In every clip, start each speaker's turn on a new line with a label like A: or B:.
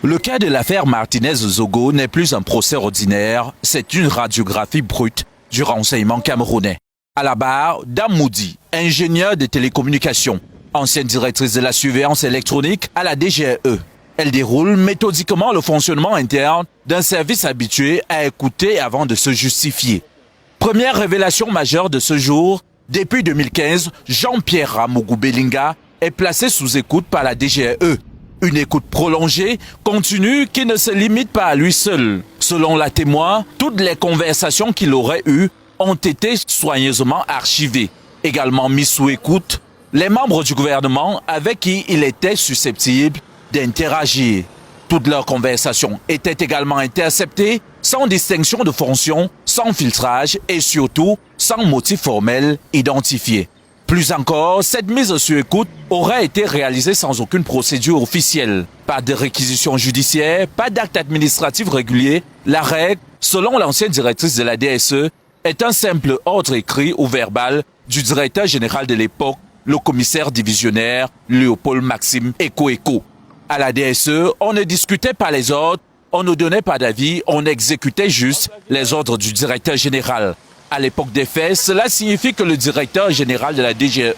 A: Le cas de l'affaire Martinez-Zogo n'est plus un procès ordinaire, c'est une radiographie brute du renseignement camerounais. À la barre, Dame Moudi, ingénieure de télécommunications, ancienne directrice de la surveillance électronique à la DGE. Elle déroule méthodiquement le fonctionnement interne d'un service habitué à écouter avant de se justifier. Première révélation majeure de ce jour, depuis 2015, Jean-Pierre Ramougou Belinga est placé sous écoute par la DGE. Une écoute prolongée, continue, qui ne se limite pas à lui seul. Selon la témoin, toutes les conversations qu'il aurait eues ont été soigneusement archivées. Également mis sous écoute, les membres du gouvernement avec qui il était susceptible d'interagir. Toutes leurs conversations étaient également interceptées, sans distinction de fonction, sans filtrage et surtout sans motif formel identifié. Plus encore, cette mise sur écoute aurait été réalisée sans aucune procédure officielle. Pas de réquisition judiciaire, pas d'acte administratif régulier. La règle, selon l'ancienne directrice de la DSE, est un simple ordre écrit ou verbal du directeur général de l'époque, le commissaire divisionnaire Léopold Maxime Eko. À la DSE, on ne discutait pas les ordres, on ne donnait pas d'avis, on exécutait juste les ordres du directeur général. À l'époque des faits, cela signifie que le directeur général de la DGE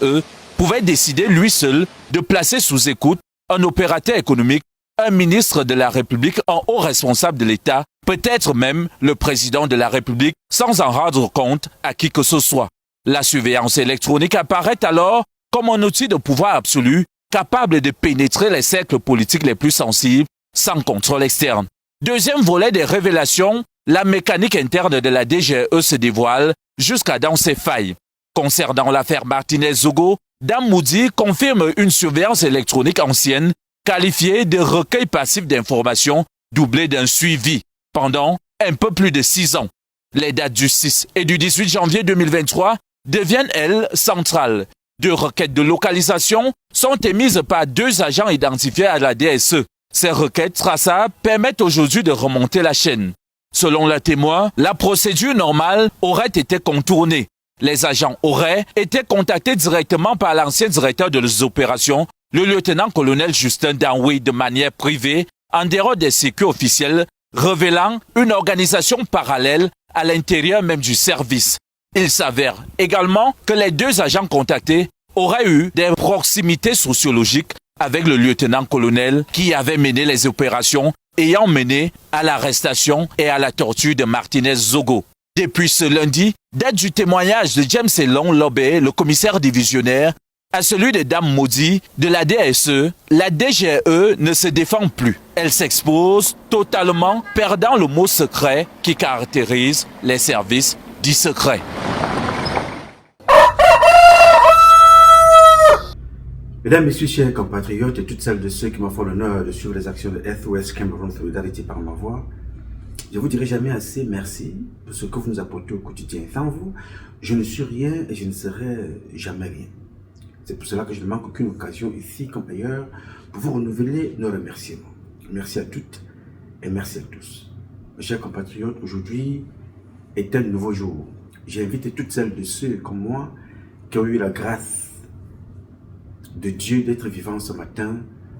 A: pouvait décider lui seul de placer sous écoute un opérateur économique, un ministre de la République, un haut responsable de l'État, peut-être même le président de la République, sans en rendre compte à qui que ce soit. La surveillance électronique apparaît alors comme un outil de pouvoir absolu, capable de pénétrer les cercles politiques les plus sensibles, sans contrôle externe. Deuxième volet des révélations, la mécanique interne de la DGE se dévoile jusqu'à dans ses failles. Concernant l'affaire Martinez-Zogo, Dame Moudi confirme une surveillance électronique ancienne, qualifiée de recueil passif d'informations, doublé d'un suivi, pendant un peu plus de 6 ans. Les dates du 6 et du 18 janvier 2023 deviennent, elles, centrales. 2 requêtes de localisation sont émises par 2 agents identifiés à la DSE. Ces requêtes traçables permettent aujourd'hui de remonter la chaîne. Selon le témoin, la procédure normale aurait été contournée. Les agents auraient été contactés directement par l'ancien directeur de les opérations, le lieutenant-colonel Justin Danoué, de manière privée, en dehors des circuits officiels, révélant une organisation parallèle à l'intérieur même du service. Il s'avère également que les 2 agents contactés auraient eu des proximités sociologiques avec le lieutenant-colonel qui avait mené les opérations ayant mené à l'arrestation et à la torture de Martinez-Zogo. Depuis ce lundi, date du témoignage de James Elon Lobé, le commissaire divisionnaire, à celui de Dame Moudi de la DSE, la DGE ne se défend plus. Elle s'expose totalement, perdant le mot secret qui caractérise les services dits secrets.
B: Mesdames, Messieurs, chers compatriotes et toutes celles de ceux qui m'ont fait l'honneur de suivre les actions de SOS Cameroun Solidarité par ma voix, je vous dirai jamais assez merci pour ce que vous nous apportez au quotidien. Sans vous, je ne suis rien et je ne serai jamais rien. C'est pour cela que je ne manque aucune occasion ici comme ailleurs pour vous renouveler nos remerciements. Merci à toutes et merci à tous. Mes chers compatriotes, aujourd'hui est un nouveau jour. J'ai invité toutes celles de ceux comme moi qui ont eu la grâce de Dieu d'être vivants ce matin,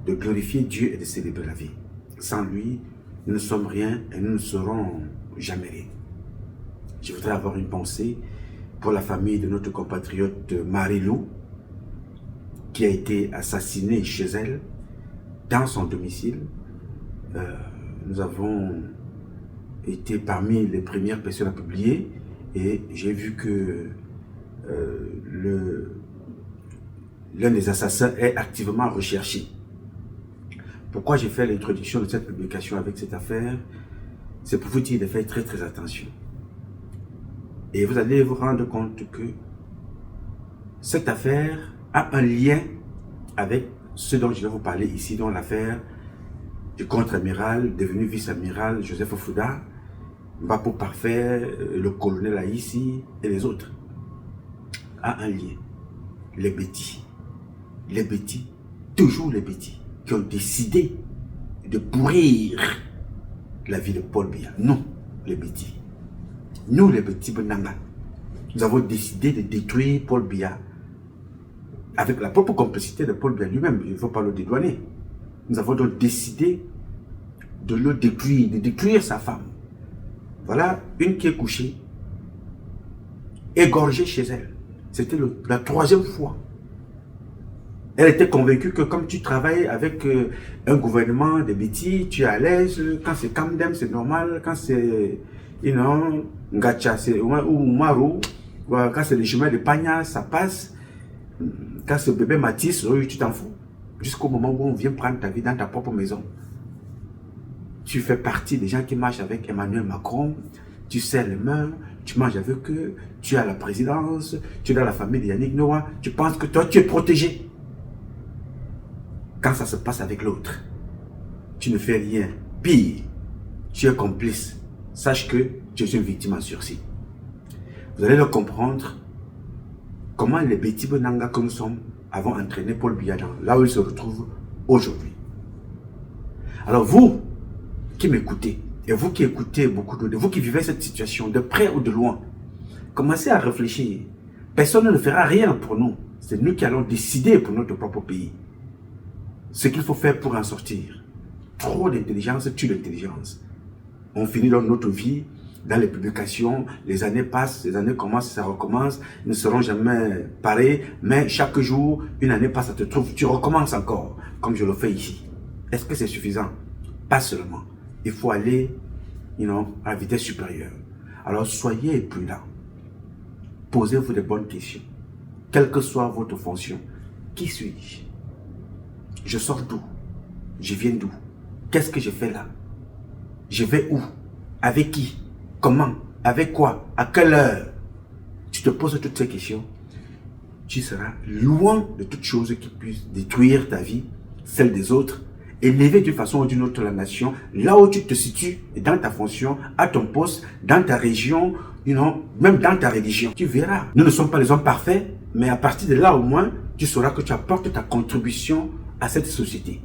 B: de glorifier Dieu et de célébrer la vie. Sans lui, nous ne sommes rien et nous ne serons jamais rien. Je voudrais avoir une pensée pour la famille de notre compatriote Marie-Lou, qui a été assassinée chez elle, dans son domicile. Nous avons été parmi les premières personnes à publier et j'ai vu que l'un des assassins est activement recherché. Pourquoi j'ai fait l'introduction de cette publication avec cette affaire? C'est pour vous dire de faire très très attention. Et vous allez vous rendre compte que cette affaire a un lien avec ce dont je vais vous parler ici, dans l'affaire du contre-amiral devenu vice-amiral Joseph Fouda, Mbapo Parfait, le colonel Aïssi et les autres. A un lien. Les bêtis, toujours les bêtis, qui ont décidé de pourrir la vie de Paul Biya. Non, les bêtis. Nous, les petits Benanga, nous avons décidé de détruire Paul Biya avec la propre complicité de Paul Biya lui-même. Il ne faut pas le dédouaner. Nous avons donc décidé de le détruire, de détruire sa femme. Voilà une qui est couchée, égorgée chez elle. C'était la troisième fois. Elle était convaincue que comme tu travailles avec un gouvernement de bêtises, tu es à l'aise. Quand c'est Kamdem, c'est normal. Quand c'est Ngacha ou Maru, quand c'est le chemin de Pagna, ça passe. Quand c'est bébé Matisse, tu t'en fous. Jusqu'au moment où on vient prendre ta vie dans ta propre maison. Tu fais partie des gens qui marchent avec Emmanuel Macron. Tu serres les mains, tu manges avec eux. Tu es à la présidence, tu es dans la famille de Yannick Noah. Tu penses que toi, tu es protégé. Quand ça se passe avec l'autre, tu ne fais rien. Pire, tu es complice. Sache que tu es une victime en sursis. Vous allez le comprendre comment les Bétibes Nanga que nous sommes avons entraîné Paul Biya là où il se retrouve aujourd'hui. Alors vous qui m'écoutez, et vous qui écoutez beaucoup d'autres, vous qui vivez cette situation de près ou de loin, commencez à réfléchir. Personne ne fera rien pour nous. C'est nous qui allons décider pour notre propre pays. Ce qu'il faut faire pour en sortir. Trop d'intelligence tue l'intelligence. On finit dans notre vie, dans les publications, les années passent, les années commencent, ça recommence, ils ne seront jamais pareils, mais chaque jour, une année passe, ça te trouve, tu recommences encore, comme je le fais ici. Est-ce que c'est suffisant? Pas seulement. Il faut aller, à la vitesse supérieure. Alors soyez prudents. Posez-vous de bonnes questions. Quelle que soit votre fonction. Qui suis-je? Je sors d'où? Je viens d'où? Qu'est-ce que je fais là? Je vais où? Avec qui? Comment? Avec quoi? À quelle heure? Tu te poses toutes ces questions. Tu seras loin de toute chose qui puisse détruire ta vie, celle des autres, élever d'une façon ou d'une autre la nation, là où tu te situes, dans ta fonction, à ton poste, dans ta région, même dans ta religion. Tu verras. Nous ne sommes pas les hommes parfaits, mais à partir de là au moins, tu sauras que tu apportes ta contribution à cette société.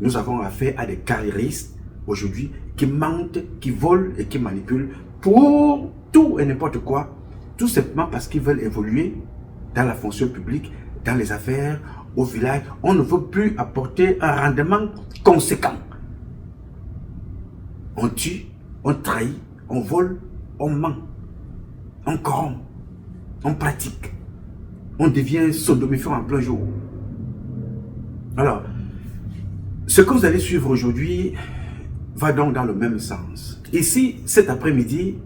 B: Nous avons affaire à des carriéristes aujourd'hui qui mentent, qui volent et qui manipulent pour tout et n'importe quoi, tout simplement parce qu'ils veulent évoluer dans la fonction publique, dans les affaires, au village. On ne veut plus apporter un rendement conséquent. On tue, on trahit, on vole, on ment, on corrompt, on pratique, on devient sodomifère en plein jour. Alors, ce que vous allez suivre aujourd'hui va donc dans le même sens. Ici, cet après-midi,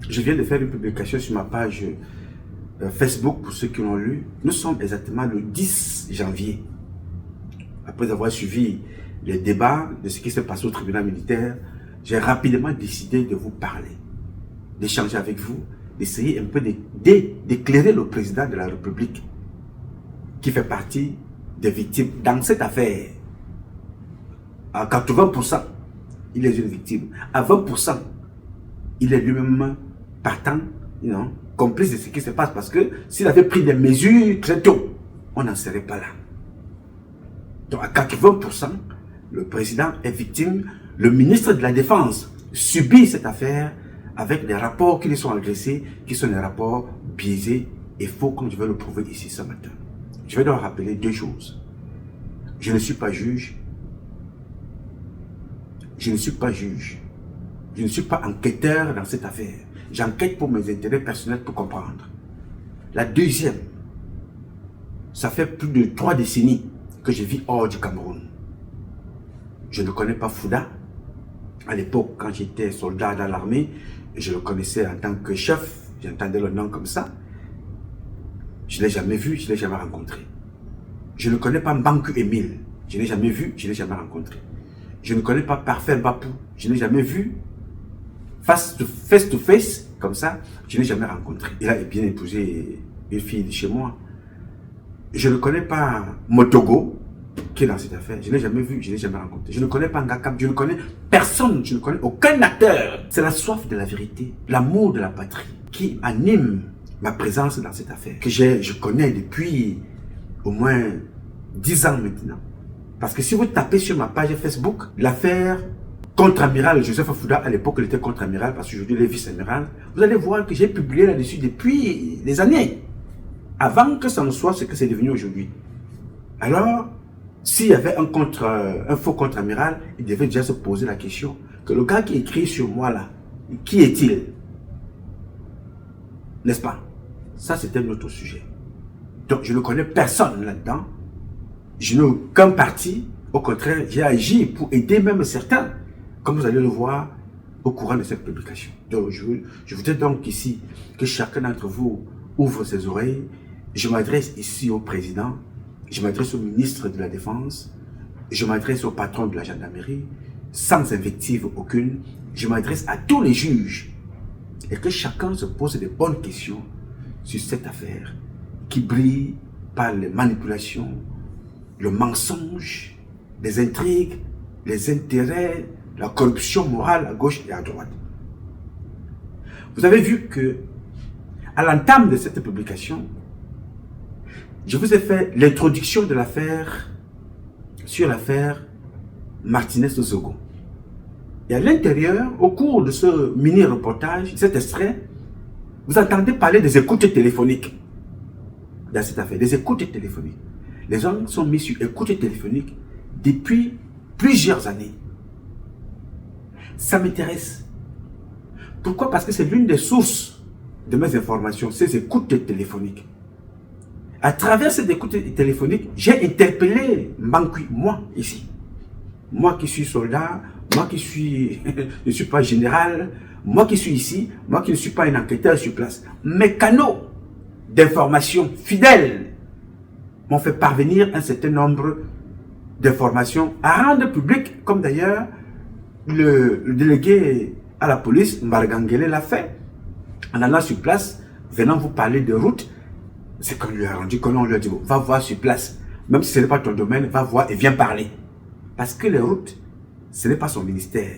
B: je viens de faire une publication sur ma page Facebook, pour ceux qui l'ont lu. Nous sommes exactement le 10 janvier. Après avoir suivi les débats de ce qui s'est passé au tribunal militaire, j'ai rapidement décidé de vous parler, d'échanger avec vous, d'essayer un peu d'éclairer le président de la République qui fait partie des victimes dans cette affaire. À 80%, il est une victime. À 20%, il est lui-même partant, complice de ce qui se passe. Parce que s'il avait pris des mesures très tôt, on n'en serait pas là. Donc à 80%, le président est victime. Le ministre de la Défense subit cette affaire avec des rapports qui lui sont adressés, qui sont des rapports biaisés et faux, comme je vais le prouver ici ce matin. Je vais donc rappeler deux choses. Je ne suis pas juge. Je ne suis pas juge. Je ne suis pas enquêteur dans cette affaire. J'enquête pour mes intérêts personnels pour comprendre. La deuxième, ça fait plus de 3 décennies que je vis hors du Cameroun. Je ne connais pas Fouda. À l'époque, quand j'étais soldat dans l'armée, je le connaissais en tant que chef. J'entendais le nom comme ça. Je ne l'ai jamais vu, je ne l'ai jamais rencontré. Je ne connais pas Mbanku Emile. Je ne l'ai jamais vu, je ne l'ai jamais rencontré. Je ne connais pas Parfait Bapou. Je ne l'ai jamais vu. Face to face, comme ça, je ne l'ai jamais rencontré. Il a bien épousé une fille de chez moi. Je ne connais pas Motogo, qui est dans cette affaire. Je ne l'ai jamais vu, je ne l'ai jamais rencontré. Je ne connais pas Ngakam, je ne connais personne, je ne connais aucun acteur. C'est la soif de la vérité, l'amour de la patrie qui anime ma présence dans cette affaire. Que je connais depuis au moins 10 ans maintenant. Parce que si vous tapez sur ma page Facebook, l'affaire contre-amiral Joseph Fouda, à l'époque il était contre-amiral, parce qu'aujourd'hui il est vice-amiral, vous allez voir que j'ai publié là-dessus depuis des années, avant que ça ne soit ce que c'est devenu aujourd'hui. Alors, s'il y avait un faux contre-amiral, il devait déjà se poser la question que le gars qui écrit sur moi là, qui est-il? N'est-ce pas? Ça, c'était notre sujet. Donc, je ne connais personne là-dedans. Je n'ai aucun parti. Au contraire, j'ai agi pour aider même certains, comme vous allez le voir au courant de cette publication. Donc, je voudrais donc ici que chacun d'entre vous ouvre ses oreilles. Je m'adresse ici au président, je m'adresse au ministre de la Défense, je m'adresse au patron de la gendarmerie, sans invective aucune. Je m'adresse à tous les juges et que chacun se pose des bonnes questions sur cette affaire qui brille par les manipulations, le mensonge, les intrigues, les intérêts, la corruption morale à gauche et à droite. Vous avez vu que, à l'entame de cette publication, je vous ai fait l'introduction de l'affaire sur l'affaire Martinez-Zogo. Et à l'intérieur, au cours de ce mini-reportage, cet extrait, vous entendez parler des écoutes téléphoniques dans cette affaire, des écoutes téléphoniques. Les gens sont mis sur écoutes téléphoniques depuis plusieurs années. Ça m'intéresse. Pourquoi? Parce que c'est l'une des sources de mes informations, ces écoutes téléphoniques. À travers ces écoutes téléphoniques, j'ai interpellé Mbankui, moi, ici. Moi qui suis soldat, moi qui suis, je ne suis pas général, moi qui suis ici, moi qui ne suis pas un enquêteur sur place. Mes canaux d'information fidèles m'ont fait parvenir un certain nombre d'informations à rendre publiques, comme d'ailleurs le délégué à la police, Mbargangele, l'a fait. En allant sur place, venant vous parler de route, c'est qu'on lui a rendu compte, on lui a dit, va voir sur place. Même si ce n'est pas ton domaine, va voir et viens parler. Parce que les routes, ce n'est pas son ministère.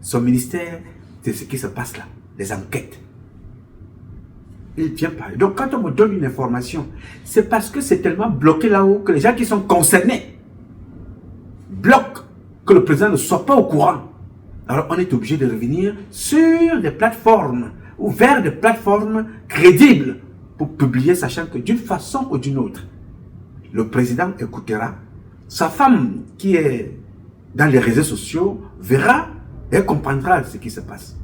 B: Son ministère, c'est ce qui se passe là, les enquêtes. Il vient parler. Donc quand on me donne une information, c'est parce que c'est tellement bloqué là-haut que les gens qui sont concernés bloquent que le président ne soit pas au courant. Alors on est obligé de revenir sur des plateformes ou vers des plateformes crédibles pour publier, sachant que d'une façon ou d'une autre, le président écoutera, sa femme qui est dans les réseaux sociaux verra et comprendra ce qui se passe.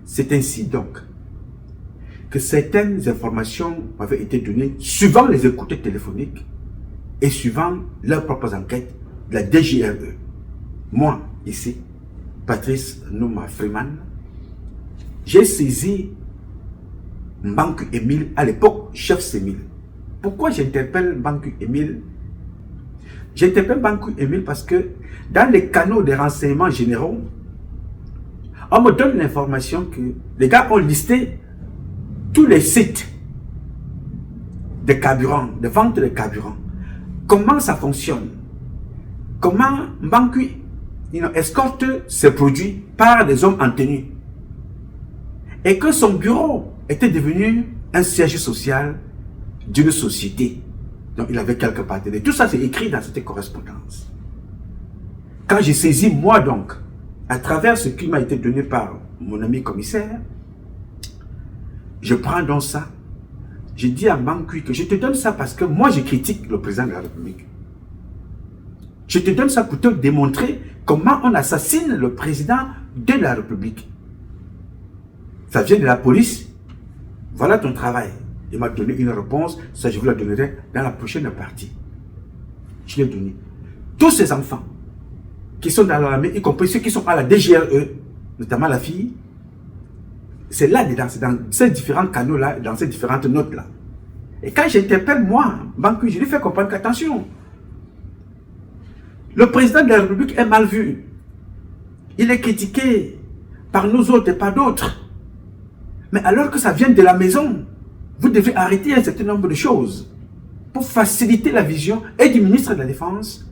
B: C'est ainsi donc que certaines informations avaient été données suivant les écoutes téléphoniques et suivant leurs propres enquêtes de la DGRE. Moi, ici, Patrice Nouma Freeman, j'ai saisi Mbanku Émile, à l'époque chef Sémile. Pourquoi j'interpelle Mbanku Émile? J'interpelle Mbanku Émile parce que dans les canaux de renseignements généraux, on me donne l'information que les gars ont listé tous les sites de carburant, de vente de carburant. Comment ça fonctionne? Comment Mbanku escorte ses produits par des hommes en tenue? Et que son bureau était devenu un siège social d'une société. Donc il avait quelques partenaires. Tout ça c'est écrit dans cette correspondance. Quand j'ai saisi moi donc, à travers ce qui m'a été donné par mon ami commissaire, je prends donc ça. Je dis à Mbankui que je te donne ça parce que moi je critique le président de la République. Je te donne ça pour te démontrer comment on assassine le président de la République. Ça vient de la police. Voilà ton travail. Il m'a donné une réponse. Ça, je vous la donnerai dans la prochaine partie. Je l'ai donné. Tous ces enfants qui sont dans l'armée, y compris ceux qui sont à la DGRE, notamment la fille, c'est là-dedans, c'est dans ces différents canaux-là, dans ces différentes notes-là. Et quand j'interpelle moi, Mbankui, je lui fais comprendre qu'attention, le président de la République est mal vu. Il est critiqué par nous autres et par d'autres. Mais alors que ça vient de la maison, vous devez arrêter un certain nombre de choses pour faciliter la vision et du ministre de la Défense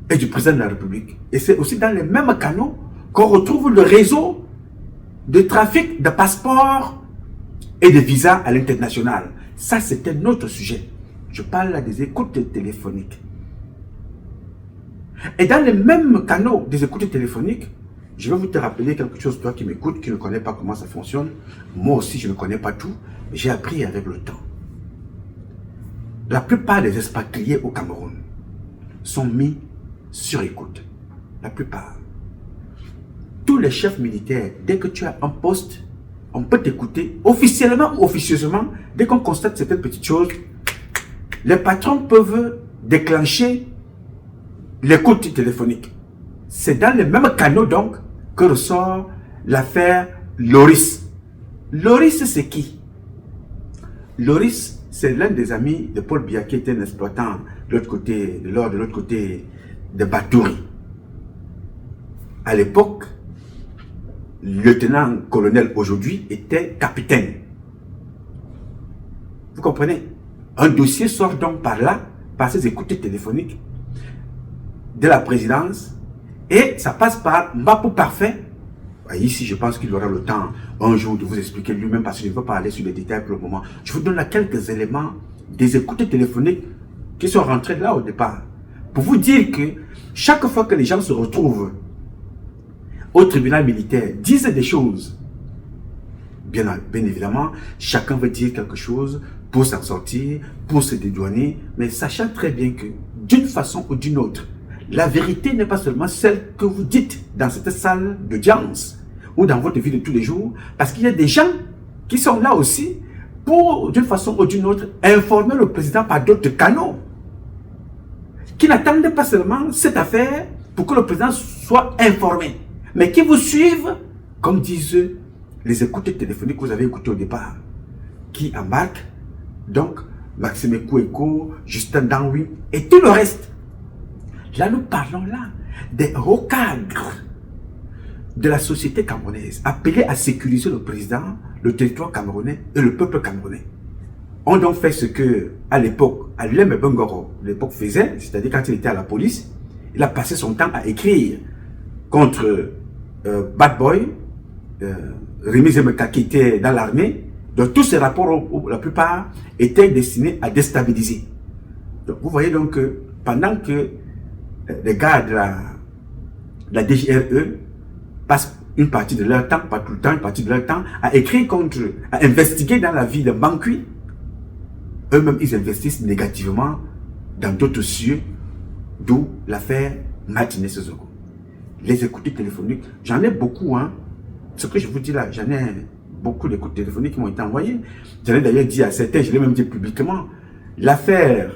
B: et du président de la République. Et c'est aussi dans les mêmes canaux qu'on retrouve le réseau de trafic de passeports et de visas à l'international. Ça, c'était notre sujet. Je parle là des écoutes téléphoniques. Et dans les mêmes canaux des écoutes téléphoniques, je vais vous te rappeler quelque chose, toi qui m'écoutes, qui ne connais pas comment ça fonctionne. Moi aussi, je ne connais pas tout. J'ai appris avec le temps. La plupart des expatriés au Cameroun, sont mis sur écoute. La plupart. Tous les chefs militaires, dès que tu as un poste, on peut t'écouter officiellement ou officieusement. Dès qu'on constate certaines petites choses, les patrons peuvent déclencher l'écoute téléphonique. C'est dans les mêmes canaux donc que ressort l'affaire Loris. Loris, c'est qui? Loris, c'est l'un des amis de Paul Biya qui était un exploitant de l'autre côté de l'or, de l'autre côté de Batouri. À l'époque, lieutenant-colonel aujourd'hui était capitaine. Vous comprenez? Un dossier sort donc par là, par ces écoutes téléphoniques de la présidence, et ça passe par Mbapou Parfait. Ici, je pense qu'il aura le temps un jour de vous expliquer lui-même, parce que je ne veux pas aller sur les détails pour le moment. Je vous donne là quelques éléments des écoutes téléphoniques qui sont rentrées là au départ, pour vous dire que chaque fois que les gens se retrouvent au tribunal militaire, disent des choses. Bien évidemment, chacun veut dire quelque chose pour s'en sortir, pour se dédouaner, mais sachant très bien que d'une façon ou d'une autre, la vérité n'est pas seulement celle que vous dites dans cette salle d'audience ou dans votre vie de tous les jours, parce qu'il y a des gens qui sont là aussi pour, d'une façon ou d'une autre, informer le président par d'autres canaux, qui n'attendent pas seulement cette affaire pour que le président soit informé, mais qui vous suivent, comme disent les écoutes téléphoniques que vous avez écoutées au départ, qui embarquent donc Maxime Koueko, Justin Danwi et tout le reste. Là, nous parlons là des hauts cadres de la société camerounaise, appelés à sécuriser le président, le territoire camerounais et le peuple camerounais. On donc fait ce que, à l'époque, Alem Bengoro, l'époque faisait, c'est-à-dire quand il était à la police, il a passé son temps à écrire contre Bad Boy, Rémi Zemeka qui était dans l'armée. Donc tous ces rapports, la plupart, étaient destinés à déstabiliser. Donc vous voyez donc que pendant que les gars de la DGRE passent une partie de leur temps, pas tout le temps, une partie de leur temps, à écrire contre, à investiguer dans la vie de Bankui, eux-mêmes ils investissent négativement dans d'autres cieux, d'où l'affaire Martinez Zogo. Les écoutes téléphoniques, j'en ai beaucoup, hein. Ce que je vous dis là, j'en ai beaucoup d'écoutes téléphoniques qui m'ont été envoyées. J'en ai d'ailleurs dit à certains, je l'ai même dit publiquement, l'affaire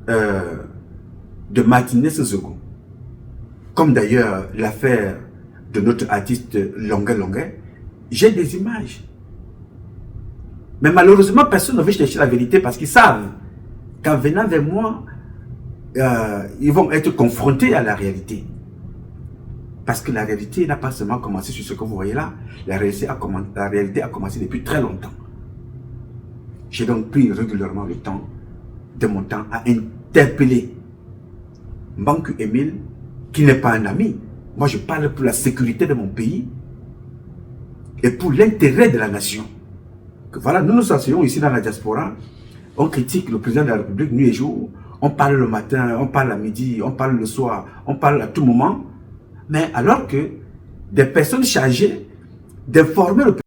B: de Martinez Zogo, comme d'ailleurs l'affaire de notre artiste Longuet, j'ai des images. Mais malheureusement, personne ne veut chercher la vérité parce qu'ils savent qu'en venant vers moi, ils vont être confrontés à la réalité. Parce que la réalité n'a pas seulement commencé sur ce que vous voyez là, la réalité a commencé depuis très longtemps. J'ai donc pris régulièrement le temps de mon temps à interpeller Mbanku Emile, qui n'est pas un ami. Moi, je parle pour la sécurité de mon pays et pour l'intérêt de la nation. Que voilà, nous nous enseignons ici dans la diaspora, on critique le président de la République nuit et jour, on parle le matin, on parle à midi, on parle le soir, on parle à tout moment. Mais alors que des personnes chargées d'informer le